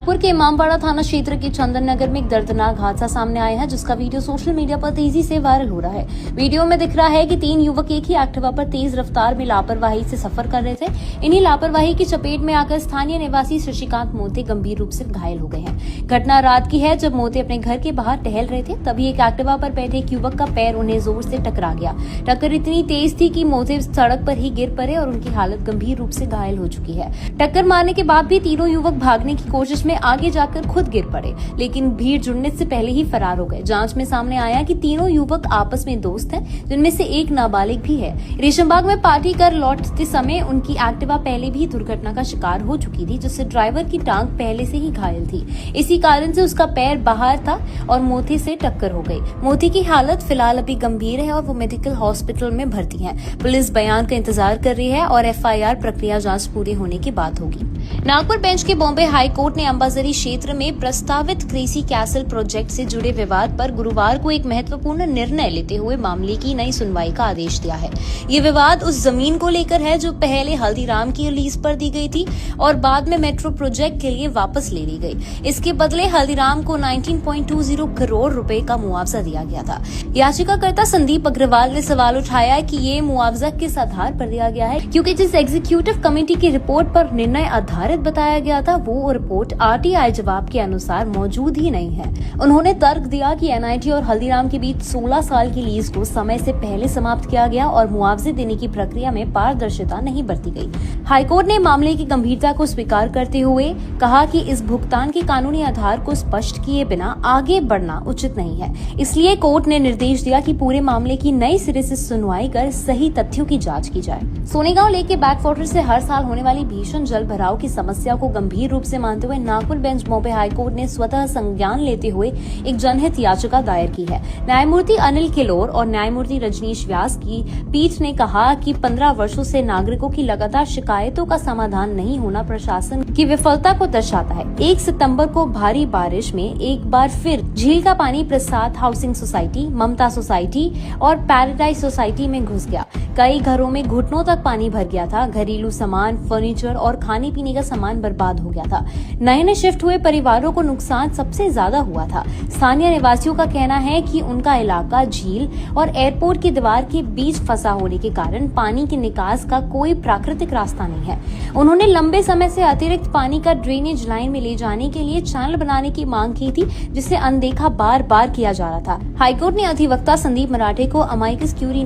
पुर के इमामबाड़ा थाना क्षेत्र के चंदन नगर में एक दर्दनाक हादसा सामने आया है, जिसका वीडियो सोशल मीडिया पर तेजी से वायरल हो रहा है। वीडियो में दिख रहा है कि 3 युवक एक ही एक्टिवा पर तेज रफ्तार में लापरवाही से सफर कर रहे थे। इन्हीं लापरवाही की चपेट में आकर स्थानीय निवासी शशिकांत मोते गंभीर रूप से घायल हो गए हैं। घटना रात की है, जब मोते अपने घर के बाहर टहल रहे थे, तभी एक एक्टिवा पर बैठे एक युवक का पैर उन्हें जोर से टकरा गया। टक्कर इतनी तेज थी कि मोते सड़क पर ही गिर पड़े और उनकी हालत गंभीर रूप से घायल हो चुकी है। टक्कर मारने के बाद भी तीनों युवक भागने की कोशिश में आगे जाकर खुद गिर पड़े, लेकिन भीड़ जुड़ने से पहले ही फरार हो गए। जांच में सामने आया कि तीनों युवक आपस में दोस्त हैं, जिनमें से एक नाबालिग भी है। रेशमबाग में पार्टी कर लौटते समय उनकी एक्टिवा पहले भी दुर्घटना का शिकार हो चुकी थी, जिससे ड्राइवर की टांग पहले से ही घायल थी। इसी कारण से उसका पैर बाहर था और मोती से टक्कर हो गई। मोती की हालत फिलहाल अभी गंभीर है और वो मेडिकल हॉस्पिटल में भर्ती है। पुलिस बयान का इंतजार कर रही है और FIR प्रक्रिया जांच पूरी होने के बाद होगी। नागपुर बेंच के बॉम्बे हाई कोर्ट ने अंबाजरी क्षेत्र में प्रस्तावित क्रेसी कैसल प्रोजेक्ट से जुड़े विवाद पर गुरुवार को एक महत्वपूर्ण निर्णय लेते हुए मामले की नई सुनवाई का आदेश दिया है। ये विवाद उस जमीन को लेकर है जो पहले हल्दीराम की लीज पर दी गई थी और बाद में मेट्रो प्रोजेक्ट के लिए वापस ले ली गई। इसके बदले हल्दीराम को 19.20 करोड़ रुपए का मुआवजा दिया गया था। याचिकाकर्ता संदीप अग्रवाल ने सवाल उठाया कि ये मुआवजा किस आधार पर दिया गया है, क्योंकि जिस एग्जीक्यूटिव कमेटी की रिपोर्ट पर निर्णय आधारित बताया गया था, वो रिपोर्ट RTI जवाब के अनुसार मौजूद ही नहीं है। उन्होंने तर्क दिया कि NIT और हल्दीराम के बीच 16 साल की लीज को समय से पहले समाप्त किया गया और मुआवजे देने की प्रक्रिया में पारदर्शिता नहीं बरती गई। हाईकोर्ट ने मामले की गंभीरता को स्वीकार करते हुए कहा कि इस भुगतान के कानूनी आधार को स्पष्ट किए बिना आगे बढ़ना उचित नहीं है। इसलिए कोर्ट ने निर्देश दिया कि पूरे मामले की नई सिरे से सुनवाई कर सही तथ्यों की जाँच की जाए। सोनेगांव लेक के बैकवाटर से हर साल होने वाली भीषण जल भराव की समस्या को गंभीर रूप से मानते हुए नागपुर बेंच बॉम्बे हाईकोर्ट ने स्वतः संज्ञान लेते हुए एक जनहित याचिका दायर की है। न्यायमूर्ति अनिल किलोर और न्यायमूर्ति रजनीश व्यास की पीठ ने कहा कि 15 वर्षों से नागरिकों की लगातार शिकायतों का समाधान नहीं होना प्रशासन की विफलता को दर्शाता है। 1 सितंबर को भारी बारिश में एक बार फिर झील का पानी प्रसाद हाउसिंग सोसाइटी, ममता सोसाइटी और पैराडाइज सोसाइटी में घुस गया। कई घरों में घुटनों तक पानी भर गया था। घरेलू सामान, फर्नीचर और खाने पीने का सामान बर्बाद हो गया था। नए शिफ्ट हुए परिवारों को नुकसान सबसे ज्यादा हुआ था। स्थानीय निवासियों का कहना है कि उनका इलाका झील और एयरपोर्ट की दीवार के बीच फंसा होने के कारण पानी के निकास का कोई प्राकृतिक रास्ता नहीं है। उन्होंने लंबे समय से अतिरिक्त पानी का ड्रेनेज लाइन में ले जाने के लिए चैनल बनाने की मांग की थी, जिसे अनदेखा बार बार किया जा रहा था। हाईकोर्ट ने अधिवक्ता संदीप मराठे को अमाइकस क्यूरी